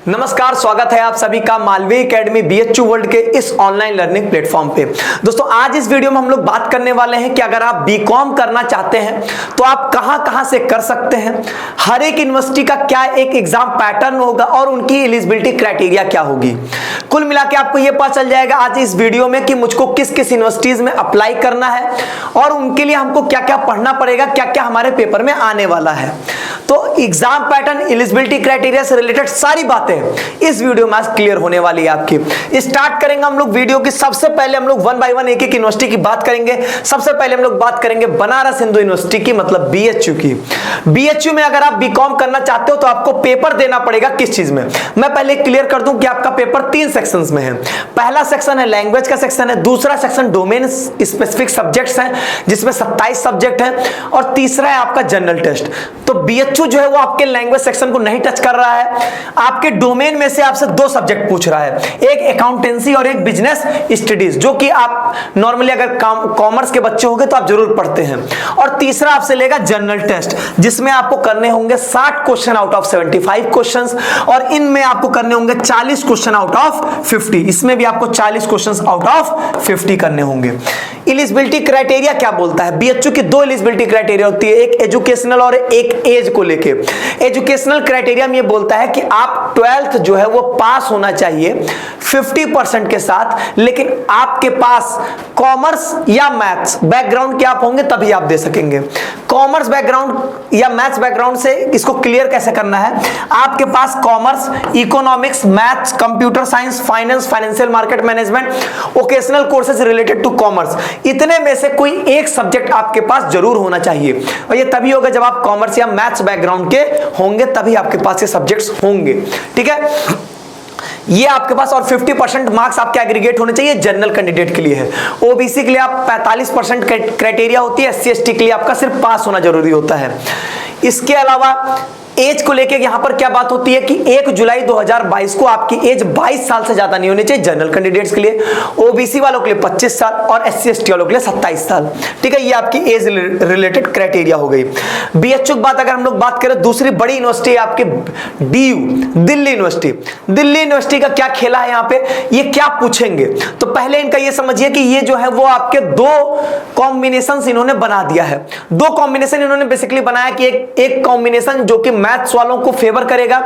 नमस्कार, स्वागत है आप सभी का मालवीय एकेडमी बीएचयू वर्ल्ड के इस ऑनलाइन लर्निंग प्लेटफॉर्म पे। दोस्तों, आज इस वीडियो में हम लोग बात करने वाले हैं कि अगर आप बीकॉम करना चाहते हैं तो आप कहां से कर सकते हैं, हर एक यूनिवर्सिटी का क्या एक एग्जाम पैटर्न होगा और उनकी एलिजिबिलिटी क्राइटेरिया क्या होगी। कुल मिला के आपको यह पता चल जाएगा आज इस वीडियो में कि मुझको किस किस यूनिवर्सिटीज में अप्लाई करना है और उनके लिए हमको क्या क्या पढ़ना पड़ेगा, क्या क्या हमारे पेपर में आने वाला है। तो एग्जाम पैटर्न, एलिजिबिलिटी क्राइटेरिया से रिलेटेड सारी बातें इस वीडियो में आज क्लियर होने वाली है आपकी। स्टार्ट करेंगे हम लोग वीडियो की। सबसे पहले हम लोग वन बाय वन एक एक यूनिवर्सिटी की बात करेंगे। सबसे पहले हम लोग बात करेंगे बनारस हिंदू यूनिवर्सिटी की, मतलब बीएचयू की। बीएचयू में अगर आप बीकॉम करना चाहते हो तो आपको पेपर देना पड़ेगा किस चीज में। मैं पहले क्लियर कर दूं कि आपका पेपर 3 सेक्शंस में है। पहला सेक्शन है लैंग्वेज का सेक्शन है, दूसरा सेक्शन डोमेन स्पेसिफिक सब्जेक्ट्स हैं जिसमें 27 सब्जेक्ट हैं, और तीसरा है आपका जनरल टेस्ट। तो बीएचयू जो है वो आपके लैंग्वेज सेक्शन को नहीं टच कर रहा है। आपके डोमेन में से आपसे 2 सब्जेक्ट पूछ रहा है, एक अकाउंटेंसी और एक बिजनेस स्टडीज, जो कि आप नॉर्मली अगर कॉमर्स के बच्चे होंगे तो आप जरूर पढ़ते हैं। और तीसरा आपसे लेगा जनरल टेस्ट, जिसमें आपको करने होंगे 60 क्वेश्चन आउट ऑफ 75 क्वेश्चंस, और इनमें आपको करने होंगे 40 क्वेश्चन आउट ऑफ 50। इसमें भी आपको 40 क्वेश्चन आउट ऑफ 50 करने होंगे। एलिजिबिलिटी क्राइटेरिया क्या बोलता है? बीएचयू की 2 एलिजिबिलिटी क्राइटेरिया होती है, एक एजुकेशनल और एक एज को लेके। एजुकेशनल क्राइटेरिया में ये बोलता है कि आप 12th जो है वो पास होना चाहिए 50% के साथ, लेकिन आपके पास कॉमर्स या मैथ्स बैकग्राउंड के आप होंगे तभी आप दे सकेंगे। कॉमर्स बैकग्राउंड या मैथ्स बैकग्राउंड से इसको क्लियर कैसे करना है? आपके पास commerce, economics, maths, computer science, finance, financial market management, vocational courses related to commerce, इतने में से कोई एक सब्जेक्ट आपके पास जरूर होना चाहिए। और ये तभी होगा जब आप कॉमर्स या मैथ्स बैकग्राउंड के होंगे, तभी आपके पास ये सब्जेक्ट्स होंगे। ठीक है, ये आपके पास, और 50% मार्क्स आपके एग्रीगेट होने चाहिए। जनरल कैंडिडेट के लिए है। ओबीसी के लिए आप 45% क्राइटेरिया होती है। एससी एसटी के लिए आपका सिर्फ पास होना जरूरी होता है। इसके अलावा एज को लेके यहां पर क्या बात होती है कि 1 जुलाई 2022 को आपकी एज 22 साल से ज्यादा नहीं होनी चाहिए जनरल कैंडिडेट्स के लिए, ओबीसी वालों के लिए 25 साल और एससी एसटी वालों के लिए 27 साल। ठीक है, ये आपकी एज रिलेटेड क्राइटेरिया हो गई। बीएचयू की बात अगर हम लोग बात करें, दूसरी बड़ी यूनिवर्सिटी है आपकी DU, Delhi university. Delhi university का क्या खेला है यहाँ पे, ये क्या पूछेंगे? तो पहले इनका ये समझिए कि ये जो है वो आपके 2 कॉम्बिनेशन इन्होंने बना दिया है। 2 कॉम्बिनेशन इन्होंने बेसिकली बनाया कि एक कॉम्बिनेशन जो कि मैथ्स वालों को फेवर करेगा,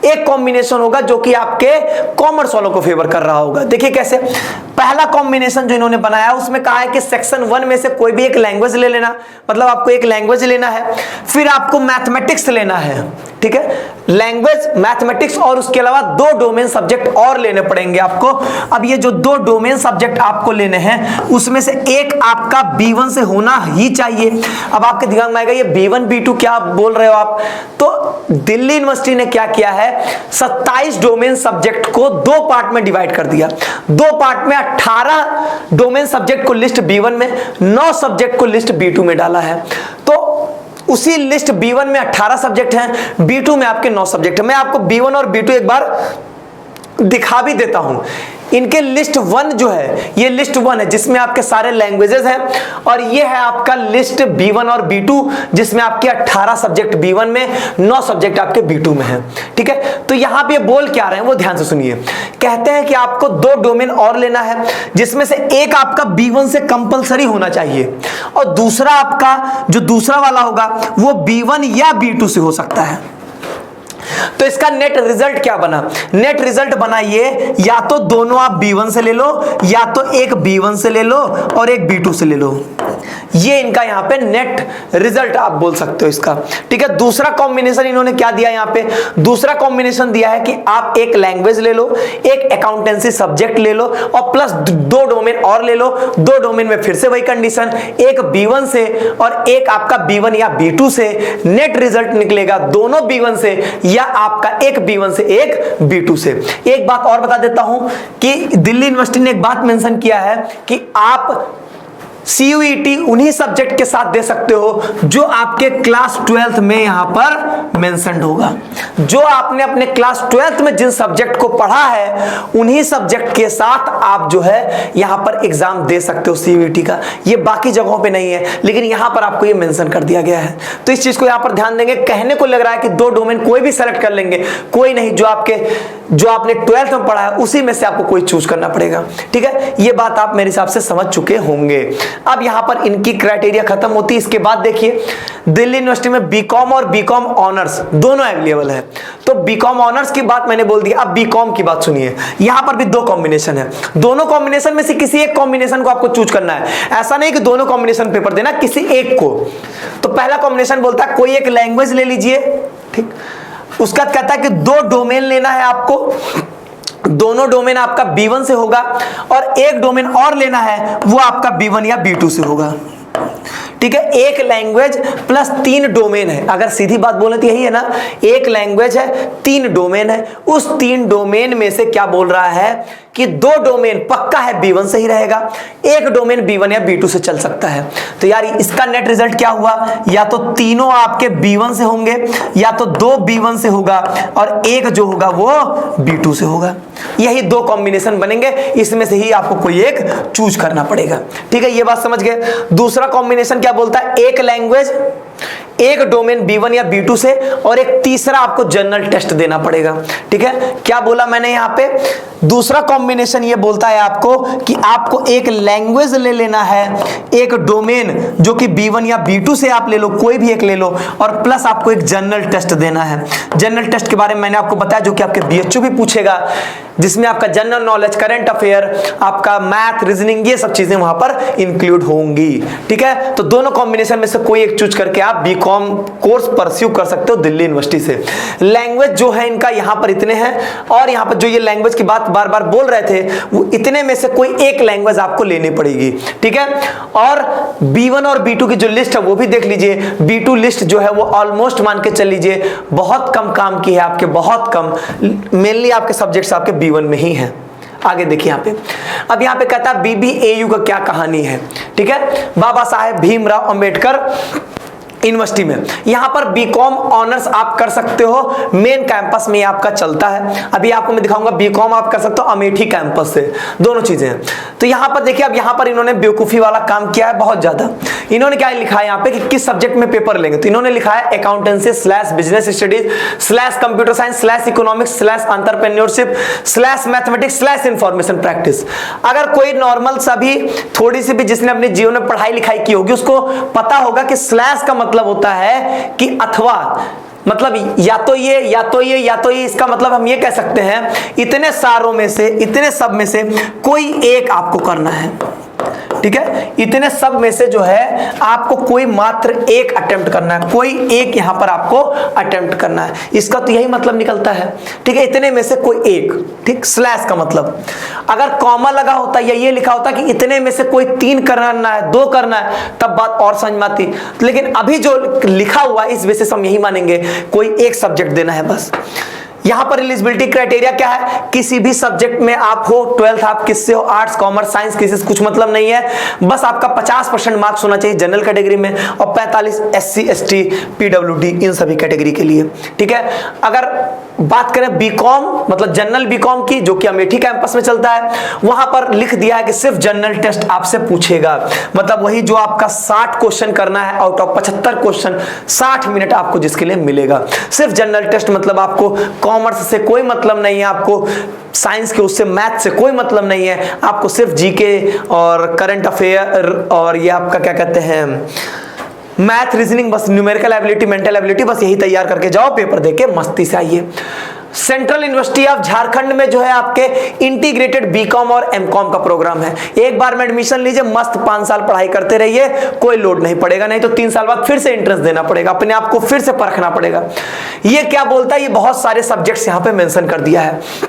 एक कॉम्बिनेशन होगा जो कि आपके कॉमर्स वालों को फेवर कर रहा होगा। देखिए कैसे। पहला कॉम्बिनेशन जो इन्होंने बनाया उसमें कहा है कि सेक्शन 1 में से कोई भी एक लैंग्वेज ले लेना, मतलब आपको एक लैंग्वेज लेना है, फिर आपको मैथमेटिक्स लेना है। ठीक है, लैंग्वेज, मैथमेटिक्स, और उसके अलावा 2 डोमेन सब्जेक्ट और लेने पड़ेंगे आपको। अब ये जो 2 डोमेन सब्जेक्ट आपको लेने हैं उसमें से एक आपका B1 से होना ही चाहिए। अब आपके दिमाग में आएगा ये B1 B2 क्या बोल रहे हो आप? तो दिल्ली यूनिवर्सिटी ने क्या किया है, 27 डोमेन सब्जेक्ट को 2 पार्ट में डिवाइड कर दिया। 2 पार्ट में 18 डोमेन सब्जेक्ट को लिस्ट B1 में, 9 सब्जेक्ट को लिस्ट B2 में डाला है। तो उसी लिस्ट B1 में 18 सब्जेक्ट हैं, B2 में आपके 9 सब्जेक्ट हैं। मैं आपको B1 और B2 एक बार दिखा भी देता हूं। इनके लिस्ट 1 जो है, ये लिस्ट 1 है जिसमें आपके सारे लैंग्वेजेस हैं, और ये है आपका लिस्ट B1 और B2 जिसमें आपके 18 सब्जेक्ट B1 में, 9 सब्जेक्ट आपके B2 में है। ठीक है, तो यहां पे बोल क्या रहे हैं वो ध्यान से सुनिए। कहते हैं कि आपको 2 डोमेन और लेना है जिसमें से एक आपका B1 से कंपलसरी होना चाहिए, और दूसरा आपका जो दूसरा वाला होगा वो B1 या B2 से हो सकता है। तो इसका नेट रिजल्ट क्या बना? नेट रिजल्ट बना ये, या तो दोनों आप B1 से ले लो, या तो एक B1 से ले लो और एक B2 से ले लो। ये इनका यहां पे नेट रिजल्ट आप बोल सकते हो इसका। ठीक है, दूसरा कॉम्बिनेशन इन्होंने क्या दिया यहां पे? दूसरा कॉम्बिनेशन दिया है कि आप एक लैंग्वेज ले लो, एक अकाउंटेंसी सब्जेक्ट ले लो, और प्लस 2 डोमेन और ले लो। 2 डोमेन में फिर से वही कंडीशन, एक B1 से और एक आपका B1 या B2 से। नेट रिजल्ट निकलेगा दोनों B1 से या आपका एक B1 से एक B2 से। एक बात और बता देता हूं कि दिल्ली यूनिवर्सिटी ने एक बात मेंशन किया है कि आप CUET उन्हीं सब्जेक्ट के साथ दे सकते हो जो आपके क्लास 12th में यहां पर मेंशन्ड होगा। जो आपने अपने क्लास 12th में जिन सब्जेक्ट को पढ़ा है उन्हीं सब्जेक्ट के साथ आप जो है यहां पर एग्जाम दे सकते हो CUET का। ये बाकी जगहों पे नहीं है, लेकिन यहां पर आपको ये मेंशन कर दिया गया है। तो इस चीज को यहां पर ध्यान देंगे। कहने को लग रहा है कि 2 डोमेन कोई भी सेलेक्ट कर लेंगे, कोई नहीं, जो आपने 12th में पढ़ा है उसी में से आपको कोई चूज करना पड़ेगा। ठीक है, ये बात आप मेरे हिसाब से समझ चुके होंगे। अब यहां पर इनकी क्राइटेरिया खत्म होती है। इसके बाद देखिए, दिल्ली यूनिवर्सिटी में बीकॉम और बीकॉम ऑनर्स दोनों अवेलेबल है। तो बीकॉम ऑनर्स की बात मैंने बोल दी, अब बीकॉम की बात सुनिए। यहां पर भी 2 कॉम्बिनेशन है, दोनों कॉम्बिनेशन में से किसी एक कॉम्बिनेशन को आपको चूज करना है। ऐसा नहीं कि दोनों कॉम्बिनेशन पेपर देना, किसी एक को। तो पहला कॉम्बिनेशन बोलता है कोई एक लैंग्वेज ले लीजिए, ठीक। उसका कहता है कि 2 डोमेन लेना है आपको, दोनों डोमेन आपका B1 से होगा, और एक डोमेन और लेना है वो आपका B1 या B2 से होगा। ठीक है, एक लैंग्वेज प्लस 3 डोमेन है। अगर सीधी बात बोले तो यही है ना, एक लैंग्वेज है, 3 डोमेन है। उस 3 डोमेन में से क्या बोल रहा है कि 2 डोमेन पक्का है B1 से ही रहेगा, एक डोमेन B1 या B2 से चल सकता है। तो यार इसका नेट रिजल्ट क्या हुआ, या तो तीनों आपके B1 से होंगे, या तो 2 B1 से होगा और एक जो होगा वो B2 से होगा। यही 2 कॉम्बिनेशन बनेंगे, इसमें से ही आपको कोई एक चूज करना पड़ेगा। ठीक है, ये बात समझ गए। दूसरा कॉम्बिनेशन क्या बोलता है, एक लैंग्वेज, एक डोमेन B1 या B2 से, और एक तीसरा आपको जनरल टेस्ट देना पड़ेगा। ठीक है, क्या बोला मैंने यहां पे, दूसरा कॉम्बिनेशन ये बोलता है आपको कि आपको एक लैंग्वेज ले लेना है, एक डोमेन जो कि B1 या B2 से आप ले लो, कोई भी एक ले लो, और प्लस आपको एक जनरल टेस्ट देना है। जनरल टेस्ट के बारे में मैंने आपको बताया, जो कि आपके BHU भी पूछेगा, जिसमें आपका जनरल नॉलेज, करंट अफेयर, आपका मैथ, रीजनिंग, ये सब चीजें वहां पर इंक्लूड होंगी। ठीक है, तो दोनों कॉम्बिनेशन में से कोई एक चूज करके आप बीकॉम कोर्स परस्यू कर सकते हो दिल्ली यूनिवर्सिटी से। लैंग्वेज जो है इनका यहां पर इतने हैं, और यहां पर जो ये लैंग्वेज की बात बार बार बोल रहे थे, वो इतने में से कोई एक लैंग्वेज आपको लेनी पड़ेगी। ठीक है, और B1 और B2 की जो लिस्ट है वो भी देख लीजिए। B2 लिस्ट जो है वो ऑलमोस्ट मान के चल लीजिए बहुत कम काम की है आपके, बहुत कम, मेनली आपके सब्जेक्ट्स आपके B1 में ही है। आगे देखिए यहां पे, अब यहां पे कहता है BBAU का क्या कहानी है। ठीक है, बाबा साहेब भीमराव अंबेडकर यूनिवर्सिटी में यहां पर बीकॉम ऑनर्स आप कर सकते हो, मेन कैंपस में आपका चलता है। अभी आपको मैं दिखाऊंगा, बीकॉम आप कर सकते हो अमेठी कैंपस से, दोनों चीजें हैं। तो यहां पर देखिए, अब यहां पर इन्होंने बेवकूफी वाला काम किया है बहुत ज्यादा। इन्होंने क्या लिखा है यहां पे कि किस सब्जेक्ट में पेपर लेंगे, तो इन्होंने लिखा है accountancy / business studies / computer science / economics / entrepreneurship / mathematics / information practice. अगर कोई नॉर्मल सभी थोड़ी सी भी जिसने अपने जीवन में पढ़ाई लिखाई की होगी उसको पता होगा कि स्लैश का मतलब होता है कि अथवा, मतलब या तो ये या तो ये या तो ये। इसका मतलब हम ये कह सकते हैं इतने सारों में से, इतने सब में से कोई एक आपको करना है। ठीक है, इतने सब में से जो है आपको कोई मात्र एक अटेम्प्ट करना है, कोई एक यहां पर आपको अटेम्प्ट करना है। इसका तो यही मतलब निकलता है। ठीक है, इतने में से कोई एक। ठीक, स्लैश का मतलब, अगर कॉमा लगा होता या ये लिखा होता कि इतने में से कोई 3 करना है, 2 करना है, तब बात और समझ में आती। लेकिन अभी जो लिखा हुआ इस बेसिस हम यही मानेंगे, कोई एक सब्जेक्ट देना है बस। यहां पर एलिजिबिलिटी क्राइटेरिया क्या है, किसी भी सब्जेक्ट में आप हो, 12th आप किससे हो, आर्ट्स, कॉमर्स, साइंस, किसी से कुछ मतलब नहीं है, बस आपका 50% मार्क्स होना चाहिए जनरल कैटेगरी में, और 45 SC ST PWD इन सभी कैटेगरी के लिए। ठीक है, अगर बात करें बीकॉम मतलब जनरल बीकॉम की, जो कि अमेठी कैंपस में चलता है, वहां पर लिख दिया है कि सिर्फ जनरल टेस्ट आपसे पूछेगा। मतलब वही जो आपका 60 क्वेश्चन करना है आउट ऑफ 75 क्वेश्चन, 60 मिनट आपको जिसके लिए मिलेगा, सिर्फ जनरल टेस्ट। मतलब आपको कॉमर्स से कोई मतलब नहीं है, आपको साइंस के उससे मैथ से कोई मतलब नहीं है, आपको सिर्फ जीके और करंट अफेयर और ये आपका क्या कहते हैं मैथ, रीजनिंग, बस न्यूमेरिकल एबिलिटी, मेंटल एबिलिटी, बस यही तैयार करके जाओ, पेपर देके मस्ती से आइए। सेंट्रल यूनिवर्सिटी ऑफ झारखंड में जो है आपके इंटीग्रेटेड बीकॉम और एमकॉम का प्रोग्राम है। एक बार में एडमिशन लीजिए, मस्त 5 साल पढ़ाई करते रहिए, कोई लोड नहीं पड़ेगा। नहीं तो 3 साल बाद फिर से एंट्रेंस देना पड़ेगा, अपने आप को फिर से परखना पड़ेगा। ये क्या बोलता है, ये बहुत सारे सब्जेक्ट्स यहां पे मेंशन कर दिया है।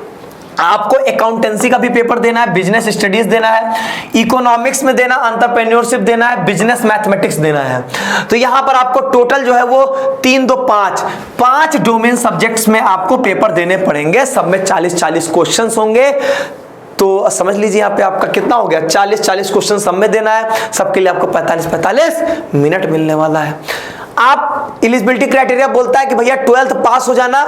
आपको अकाउंटेंसी का भी पेपर देना है, बिजनेस स्टडीज देना है, इकोनॉमिक्स में देना, एंटरप्रेन्योरशिप देना है, बिजनेस मैथमेटिक्स देना है। तो यहां पर आपको टोटल जो है वो 3 2 5 डोमेन सब्जेक्ट्स में आपको पेपर देने पड़ेंगे। सब में 40-40 क्वेश्चंस होंगे। तो समझ लीजिए यहाँ पे आपका कितना हो गया, 40 क्वेश्चन सब में देना है, सबके लिए आपको 45 मिनट मिलने वाला है। आप एलिजिबिलिटी क्राइटेरिया बोलता है कि भैया 12th पास हो जाना,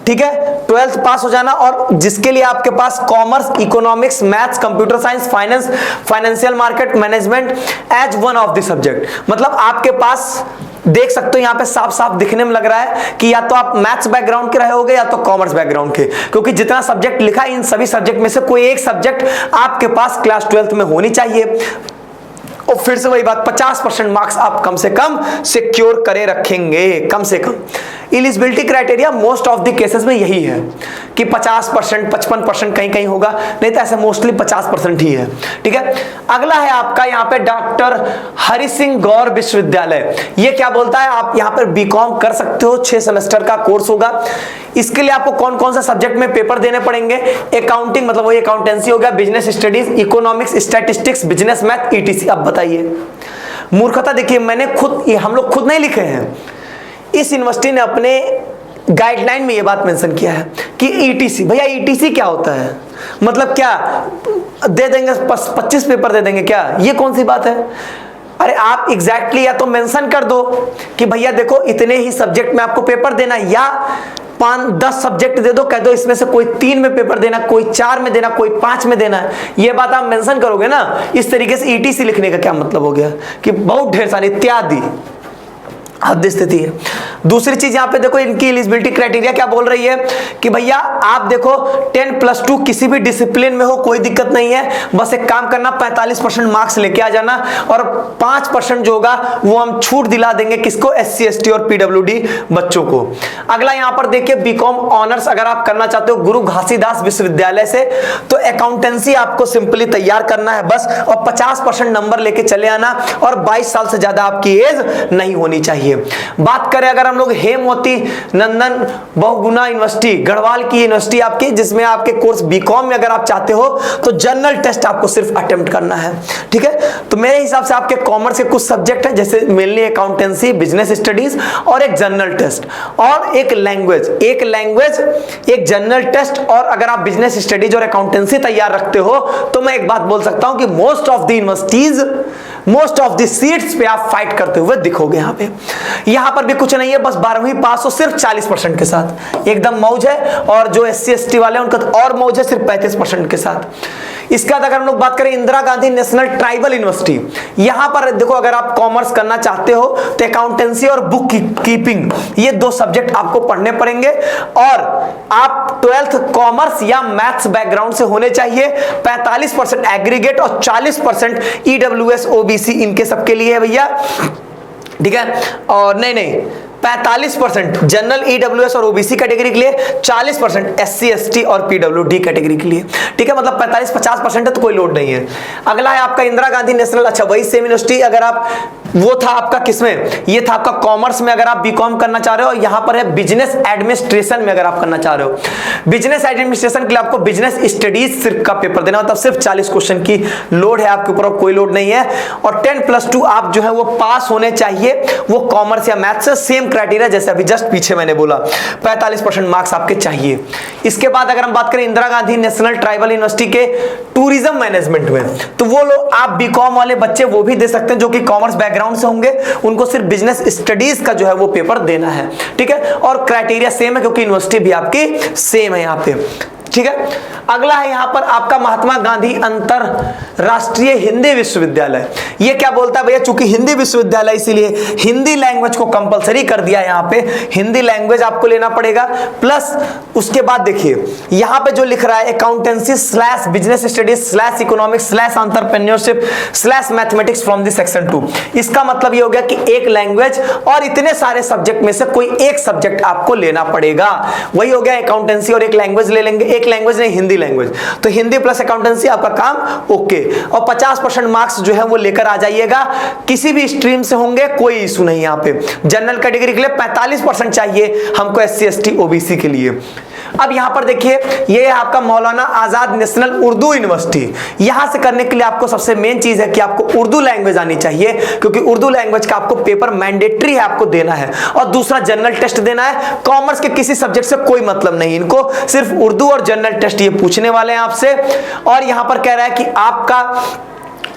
ठीक है, 12th पास हो जाना, और जिसके लिए आपके पास commerce, economics, maths, computer science, finance, financial market management as one of the subject. मतलब आपके पास देख सकते हो यहाँ पे साफ साफ दिखने में लग रहा है कि या तो आप मैथ्स बैकग्राउंड के रहे होगे या तो कॉमर्स बैकग्राउंड के, क्योंकि जितना सब्जेक्ट लिखा है इन सभी सब्जेक्ट में से कोई एक सब्जेक्ट आपके पास क्लास 12th में होनी चाहिए। और फिर से वही बात, 50% मार्क्स आप कम से कम सिक्योर करे रखेंगे, कम से कम। Eligibility criteria most of the cases में यही है कि 50%, 55% कहीं कहीं होगा, नहीं तो ऐसे मोस्टली 50% ही है, ठीक है। अगला है आपका यहाँ पे डॉक्टर हरि सिंह गौर विश्वविद्यालय। ये क्या बोलता है, आप यहाँ पर बीकॉम कर सकते हो, 6 सेमेस्टर का कोर्स होगा। इसके लिए आपको कौन कौन सा सब्जेक्ट में पेपर देने पड़ेंगे, अकाउंटिंग मतलब वही अकाउंटेंसी हो गया, business studies, economics, statistics, business math, etc. अब बताइए मूर्खता, देखिए मैंने खुद, हम लोग खुद नहीं लिखे हैं, इस यूनिवर्सिटी ने अपने गाइडलाइन में ये बात मेंशन किया है कि ईटीसी। भैया ईटीसी क्या होता है, मतलब क्या दे देंगे 25 पेपर दे देंगे क्या, ये कौन सी बात है। अरे आप एग्जैक्टली या तो मेंशन कर दो कि भैया देखो इतने ही सब्जेक्ट में आपको पेपर देना, या 5-10 सब्जेक्ट दे दो, कह दो इसमें से कोई 3 में पेपर देना, कोई 4 में देना, कोई 5 में देना है। ये बात आप मेंशन करोगे ना, इस तरीके से ईटीसी लिखने का क्या मतलब हो गया कि बहुत ढेर सारी इत्यादि हद स्थिति है। दूसरी चीज यहां पे देखो, इनकी एलिजिबिलिटी क्राइटेरिया क्या बोल रही है कि भैया आप देखो 10+2 किसी भी डिसिप्लिन में हो कोई दिक्कत नहीं है, बस एक काम करना 45% मार्क्स लेके आ जाना, और 5% जो होगा वो हम छूट दिला देंगे किसको, SC ST और PWD बच्चों को। अगला यहां पर देखिए बीकॉम ऑनर्स अगर आप करना चाहते हो गुरु घासीदास विश्वविद्यालय से, तो अकाउंटेंसी आपको सिंपली तैयार करना है बस, और 50% नंबर लेके चले आना, और 22 साल से ज्यादा आपकी एज नहीं होनी चाहिए। बात करें अगर हम लोग हेमवती नंदन बहुगुणा यूनिवर्सिटी, गढ़वाल की यूनिवर्सिटी आपकी, जिसमें आपके कोर्स बीकॉम में अगर आप चाहते हो तो जनरल टेस्ट आपको सिर्फ अटेम्प्ट करना है, ठीक है। तो मेरे हिसाब से आपके कॉमर्स के कुछ सब्जेक्ट हैं, जैसे मेनली अकाउंटेंसी, बिजनेस स्टडीज, और एक जनरल टेस्ट, और एक लैंग्वेज, एक जनरल टेस्ट, और अगर आप बिजनेस स्टडीज और अकाउंटेंसी तैयार रखते हो तो मैं एक बात बोल सकता हूं कि most of the universities, most of the seats पे आप फाइट करते हुए दिखोगे। यहां पर भी कुछ नहीं है, बस 12वीं पास हो सिर्फ 40% के साथ, एकदम मौज है, और जो SC ST वाले हैं उनका तो और मौज है, सिर्फ 35% के साथ। इसके बाद अगर हम लोग बात करें Indira Gandhi national tribal university, यहां पर देखो अगर आप कॉमर्स करना चाहते हो तो अकाउंटेंसी और बुक कीपिंग ये 2 सब्जेक्ट आपको पढ़ने पड़ेंगे, और आप 12th कॉमर्स या मैथ्स बैकग्राउंड से होने चाहिए। 45% एग्रीगेट और 40% EWS OBC इनके सबके लिए है भैया, ठीक है। और नहीं 45% जनरल EWS और OBC कैटेगरी के लिए, 40% SC ST और PWD कैटेगरी के लिए, ठीक है। मतलब 45-50% है तो कोई लोड नहीं है। अगला है आपका इंदिरा गांधी नेशनल, अच्छा वही सेम यूनिवर्सिटी, अगर आप वो था आपका किसमें, ये था आपका कॉमर्स में अगर आप बीकॉम करना चाह रहे हो, यहां पर है बिजनेस एडमिनिस्ट्रेशन में अगर आप करना चाह रहे हो। बिजनेस एडमिनिस्ट्रेशन के लिए आपको बिजनेस स्टडीज सिर्फ का पेपर देना, मतलब सिर्फ 40 क्वेश्चन की लोड है आपके ऊपर, कोई लोड नहीं है। और 10+2 आप जो है वो पास होने चाहिए, वो कॉमर्स या मैथ्स से, सेम क्राइटेरिया जैसे अभी जस्ट पीछे मैंने बोला, 45% मार्क्स आपके चाहिए। इसके बाद अगर हम बात करें Indira Gandhi national tribal university के टूरिज्म मैनेजमेंट में, तो वो लोग आप बीकॉम वाले बच्चे वो भी दे सकते हैं जो कि कॉमर्स बैकग्राउंड से होंगे, उनको सिर्फ बिजनेस स्टडीज का जो है वो पेपर देना है, ठीक है। और क्राइटेरिया सेम है क्योंकि यूनिवर्सिटी भी आपकी सेम है यहाँ पे, ठीक है। अगला है यहां पर आपका महात्मा गांधी अंतरराष्ट्रीय हिंदी विश्वविद्यालय। ये क्या बोलता है भैया, चूंकि हिंदी विश्वविद्यालय इसीलिए हिंदी लैंग्वेज को कंपलसरी कर दिया है, यहां पे हिंदी लैंग्वेज आपको लेना पड़ेगा। प्लस उसके बाद देखिए यहां पे जो लिख रहा है accountancy / business studies / economics / entrepreneurship / mathematics from the section 2। इसका मतलब ये हो गया कि एक लैंग्वेज और इतने सारे सब्जेक्ट में से कोई एक सब्जेक्ट आपको लेना पड़ेगा। वही हो गया अकाउंटेंसी और एक लैंग्वेज ले लेंगे, एक लैंग्वेज नहीं हिंदी लैंग्वेज, तो हिंदी प्लस अकाउंटेंसी आपका काम ओके। और 50% मार्क्स जो है वो लेकर आ जाइएगा, किसी भी स्ट्रीम से होंगे कोई इशू नहीं। यहाँ पे जनरल कैटेगरी के लिए 45% चाहिए हमको, SC ST OBC के लिए। अब यहां पर देखिए ये है आपका मौलाना आजाद नेशनल उर्दू यूनिवर्सिटी। यहां से करने के लिए आपको सबसे मेन चीज है कि आपको उर्दू लैंग्वेज आनी चाहिए, क्योंकि उर्दू लैंग्वेज का आपको पेपर मैंडेटरी है, आपको देना है। और दूसरा जनरल टेस्ट देना है। कॉमर्स के किसी सब्जेक्ट से कोई मतलब नहीं, इनको सिर्फ उर्दू और जनरल टेस्ट ये पूछने वाले हैं आपसे। और यहां पर कह रहा है कि आपका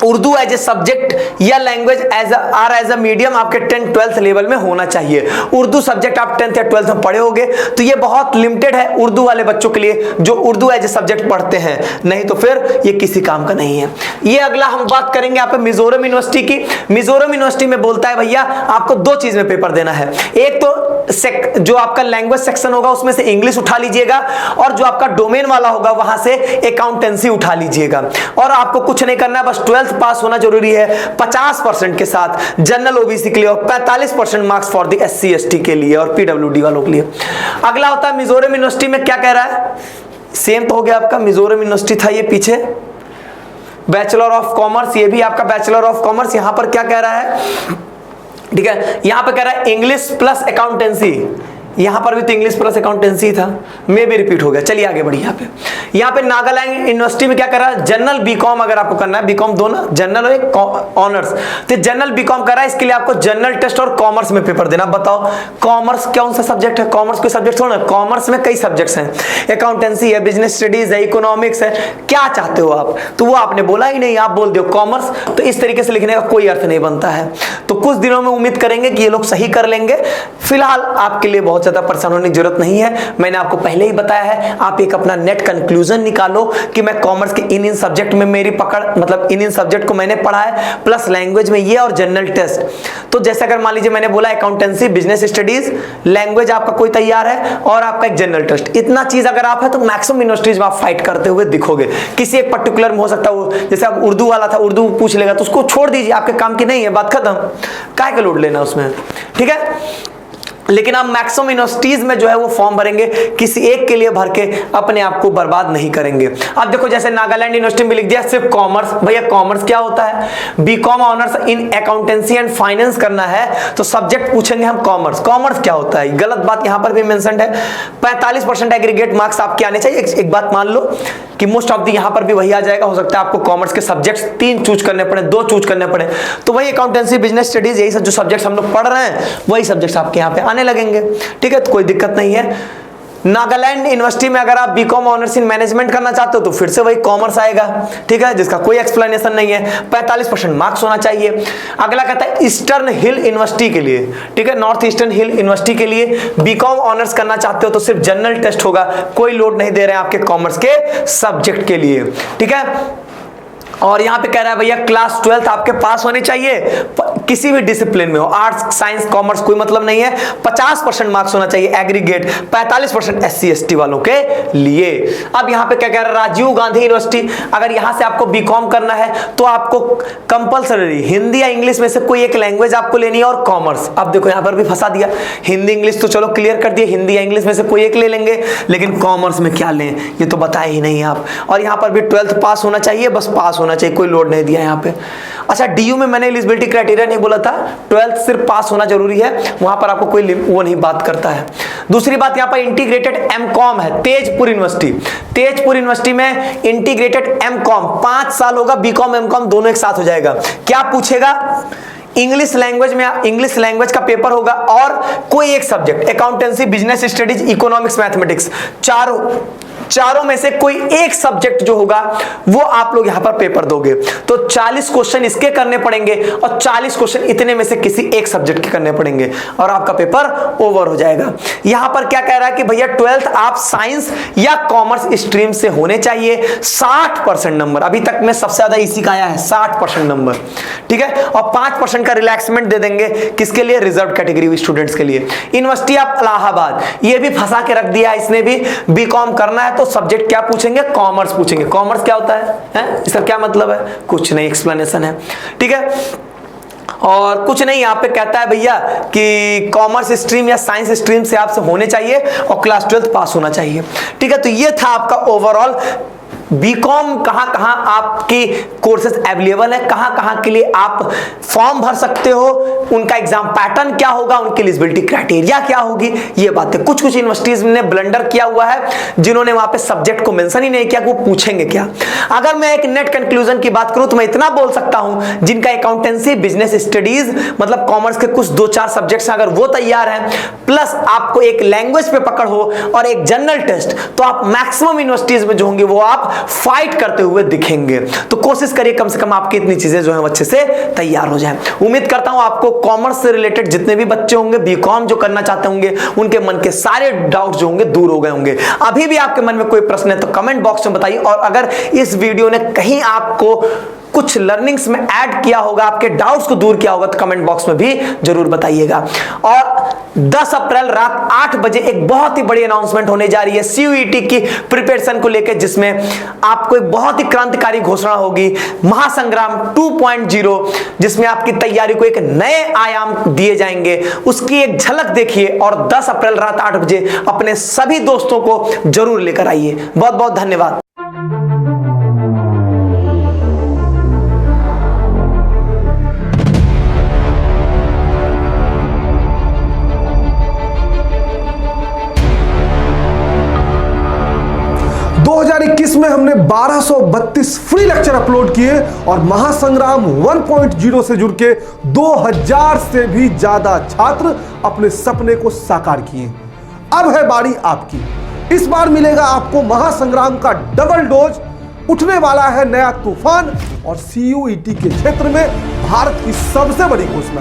उर्दू एज ए सब्जेक्ट या लैंग्वेज एज अ मीडियम आपके 10th-12th लेवल में होना चाहिए। उर्दू सब्जेक्ट आप 10th या 12th में पढ़े होंगे, तो ये बहुत लिमिटेड है उर्दू वाले बच्चों के लिए जो उर्दू एज ए सब्जेक्ट पढ़ते हैं, नहीं तो फिर ये किसी काम का नहीं है। ये अगला हम बात करेंगे यहाँ पे मिजोरम यूनिवर्सिटी की। मिजोरम यूनिवर्सिटी में बोलता है भैया आपको 2 चीज में पेपर देना है। एक तो जो आपका लैंग्वेज सेक्शन होगा उसमें से इंग्लिश उठा लीजिएगा, और जो आपका डोमेन वाला होगा वहां से अकाउंटेंसी उठा लीजिएगा। और आपको कुछ नहीं करना है, बस 12th पास होना जरूरी है 50% के साथ जनरल ओबीसी के लिए, और 45% marks for the SC ST के लिए और PWD वालों के लिए। अगला होता है मिजोरम यूनिवर्सिटी में क्या कह रहा है, सेम तो हो गया आपका, मिजोरम यूनिवर्सिटी था ये पीछे, बैचलर ऑफ कॉमर्स, ये भी आपका बैचलर ऑफ कॉमर्स। यहां पर क्या कह रहा है, ठीक है, यहां पर कह रहा है इंग्लिश प्लस अकाउंटेंसी, यहां पर भी तो इंग्लिश प्लस अकाउंटेंसी था, मे भी रिपीट हो गया। चलिए आगे बढ़िए। यहाँ पे नागालैंड यूनिवर्सिटी में क्या कर रहा है, जनरल बीकॉम अगर आपको करना है, बीकॉम दो ना, जनरल और एक ऑनर्स, तो जनरल बीकॉम कर रहा है, इसके लिए आपको जनरल टेस्ट और कॉमर्स में पेपर देना। बताओ कॉमर्स कौन सा सब्जेक्ट है, कॉमर्स कोई सब्जेक्ट थोड़ा ना, कॉमर्स में कई सब्जेक्ट्स हैं, अकाउंटेंसी है, बिजनेस स्टडीज है, इकोनॉमिक्स है, क्या चाहते हो आप, तो वो आपने बोला ही नहीं, आप बोल दो कॉमर्स, तो इस तरीके से लिखने का कोई अर्थ नहीं बनता है। तो कुछ दिनों में उम्मीद करेंगे कि ये लोग सही कर लेंगे। फिलहाल आपके लिए बहुत ज्यादा परेशान होने की जरूरत नहीं है, मैंने आपको पहले ही बताया है। आप एक अपना नेट कंक्लूजन निकालो कि मैं कॉमर्स के इन सब्जेक्ट में मेरी पकड़, मतलब इन सब्जेक्ट को मैंने पढ़ा है, प्लस लैंग्वेज में ये और जनरल टेस्ट। तो जैसे अगर मान लीजिए मैंने बोला अकाउंटेंसी, बिजनेस स्टडीज, लैंग्वेज आपका कोई तैयार है और आपका एक जनरल टेस्ट, इतना चीज अगर आप है तो मैक्सिमम यूनिवर्सिटीज में आप फाइट करते हुए दिखोगे। किसी एक पर्टिकुलर में हो सकता है, जैसे अब उर्दू वाला था, उर्दू पूछ लेगा तो उसको छोड़ दीजिए, आपके काम की नहीं है, बात खत्म, काहे का लोड लेना उसमें, ठीक है। लेकिन आप मैक्सिमम यूनिवर्सिटीज में जो है वो फॉर्म भरेंगे, किसी एक के लिए भर के अपने आप को बर्बाद नहीं करेंगे। अब देखो जैसे नागालैंड यूनिवर्सिटी में लिख दिया सिर्फ कॉमर्स, भैया कॉमर्स क्या होता है, BCom honours in accountancy and finance करना है तो सब्जेक्ट पूछेंगे हम कॉमर्स। कॉमर्स क्या होता है, गलत बात यहां पर भी मेंशन्ड है। 45% एग्रीगेट मार्क्स आपके आने चाहिए। एक बात मान लो कि मोस्ट ऑफ द यहां पर भी वही आ जाएगा, हो सकता है आपको कॉमर्स के सब्जेक्ट्स 3 चूज करने पड़े, 2 चूज करने पड़े, तो वही अकाउंटेंसी, बिजनेस स्टडीज, यही सब जो सब्जेक्ट्स हम लोग पढ़ रहे हैं वही सब्जेक्ट्स आपके यहाँ पे आने लगेंगे, ठीक है, तो कोई दिक्कत नहीं है। नागालैंड यूनिवर्सिटी में अगर आप बीकॉम ऑनर्स इन मैनेजमेंट करना चाहते हो तो फिर से वही कॉमर्स आएगा, ठीक है, जिसका कोई एक्सप्लेनेशन नहीं है, 45% मार्क्स होना चाहिए। अगला कहता है ईस्टर्न हिल यूनिवर्सिटी के लिए, ठीक है, नॉर्थ ईस्टर्न हिल यूनिवर्सिटी के लिए बीकॉम ऑनर्स करना चाहते हो तो सिर्फ जनरल टेस्ट होगा, कोई लोड नहीं दे रहे हैं आपके कॉमर्स के सब्जेक्ट के लिए, ठीक है। और यहां पे कह रहा है भैया क्लास 12th आपके पास होनी चाहिए, किसी भी डिसिप्लिन में हो, आर्ट्स, साइंस, कॉमर्स, कोई मतलब नहीं है। 50% मार्क्स होना चाहिए एग्रीगेट, 45% SC ST वालों के लिए। अब यहां पे क्या कह रहा है, राजीव गांधी यूनिवर्सिटी, अगर यहां से आपको बीकॉम करना है तो आपको कंपलसरी हिंदी या इंग्लिश में से कोई एक लैंग्वेज आपको लेनी है, और कॉमर्स। अब देखो यहां पर भी फंसा दिया, हिंदी इंग्लिश तो चलो क्लियर कर दिए, हिंदी या इंग्लिश में से कोई एक ले लेंगे, लेकिन कॉमर्स में क्या लें ये तो बताए ही नहीं आप। और यहां पर भी 12th पास होना चाहिए, बस पास होना चाहिए, कोई लोड नहीं दिया यहाँ पे। अच्छा DU में मैंने एलिजिबिलिटी क्राइटेरिया नहीं बोला था, 12th सिर्फ पास होना जरूरी है, वहां पर आपको कोई वो नहीं बात करता है। दूसरी बात यहाँ पर इंटीग्रेटेड MCOM है, तेजपुर यूनिवर्सिटी। तेजपुर यूनिवर्सिटी में इंटीग्रेटेड MCOM 5 साल होगा, बीकॉम MCOM दोनों एक साथ हो जाएगा। क्या पूछेगा, इंग्लिश लैंग्वेज में, इंग्लिश लैंग्वेज का पेपर होगा और कोई एक subject, accountancy, business studies, economics, mathematics, चारों में से कोई एक सब्जेक्ट जो होगा वो आप लोग यहां पर पेपर दोगे। तो 40 क्वेश्चन इसके करने पड़ेंगे और 40 क्वेश्चन इतने में से किसी एक सब्जेक्ट के करने पड़ेंगे और आपका पेपर ओवर हो जाएगा। यहां पर क्या कह रहा है कि भैया 12th आप साइंस या कॉमर्स स्ट्रीम से होने चाहिए, 60% नंबर, अभी तक में सबसे ज्यादा इसी का आया है 60% नंबर, ठीक है, और 5% का रिलैक्समेंट दे देंगे किसके लिए, रिजर्व कैटेगरी स्टूडेंट्स के लिए। यूनिवर्सिटी ऑफ इलाहाबाद, ये भी फंसा के रख दिया इसने भी, बीकॉम करना है तो सब्जेक्ट क्या पूछेंगे, कॉमर्स पूछेंगे। कॉमर्स क्या होता है? इसका क्या मतलब है, कुछ नहीं, एक्सप्लेनेशन है, ठीक है। और कुछ नहीं, यहाँ पे कहता है भैया कि कॉमर्स स्ट्रीम या साइंस स्ट्रीम से आपसे होने चाहिए और क्लास 12th पास होना चाहिए, ठीक है। तो ये था आपका ओवरऑल बीकॉम कहां आपकी कोर्सेज अवेलेबल है, कहां के लिए आप फॉर्म भर सकते हो, उनका एग्जाम पैटर्न क्या होगा, उनकी एलिजिबिलिटी क्राइटेरिया क्या होगी, ये बातें। कुछ यूनिवर्सिटीज ने ब्लंडर किया हुआ है जिन्होंने वहां पे सब्जेक्ट को मेंशन ही नहीं किया कि वो पूछेंगे क्या। अगर मैं एक नेट कंक्लूजन की बात करूं तो मैं इतना बोल सकता हूं, जिनका अकाउंटेंसी, बिजनेस स्टडीज मतलब कॉमर्स के कुछ 2-4 सब्जेक्ट्स अगर वो तैयार हैं, प्लस आपको एक लैंग्वेज पे पकड़ हो और एक जनरल टेस्ट, तो आप मैक्सिमम यूनिवर्सिटीज में जो होंगे वो आप फाइट करते हुए दिखेंगे। तो कोशिश करिए कम से कम आपकी इतनी चीजें जो है अच्छे से तैयार हो जाए। उम्मीद करता हूं आपको कॉमर्स से रिलेटेड जितने भी बच्चे होंगे, बीकॉम जो करना चाहते होंगे, उनके मन के सारे डाउट जो होंगे दूर हो गए होंगे। अभी भी आपके मन में कोई प्रश्न है तो कमेंट बॉक्स में बताइए, और अगर इस वीडियो ने कहीं आपको कुछ लर्निंग्स में ऐड किया होगा, आपके डाउट्स को दूर किया होगा, तो कमेंट बॉक्स में भी जरूर बताइएगा। और 10 अप्रैल रात 8 बजे एक बहुत ही बड़ी अनाउंसमेंट होने जा रही है सीयूईटी की प्रिपरेशन को लेकर, जिसमें आपको एक बहुत ही क्रांतिकारी घोषणा होगी, महासंग्राम 2.0, जिसमें आपकी तैयारी को एक नए आयाम दिए जाएंगे। उसकी एक झलक देखिए और 10 अप्रैल रात 8 बजे अपने सभी दोस्तों को जरूर लेकर आइए। बहुत बहुत धन्यवाद। में हमने 1232 फ्री लेक्चर अपलोड किए और महासंग्राम 1.0 से जुड़ के 2000 से भी ज्यादा छात्र अपने सपने को साकार किए। अब है बारी आपकी। इस बार मिलेगा आपको महासंग्राम का डबल डोज। उठने वाला है नया तूफान और सीयूईटी के क्षेत्र में भारत की सबसे बड़ी घोषणा।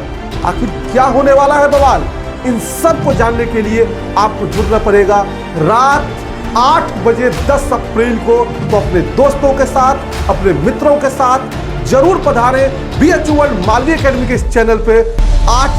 आखिर क्या होने वाला है बवाल? इन सब को जानने के लिए आपको जुड़ना पड़ेगा रात 8 बजे 10 अप्रैल को। तो अपने दोस्तों के साथ, अपने मित्रों के साथ जरूर पधारें BHU वर्ल्ड मालवी एकेडमी के इस चैनल पे। 8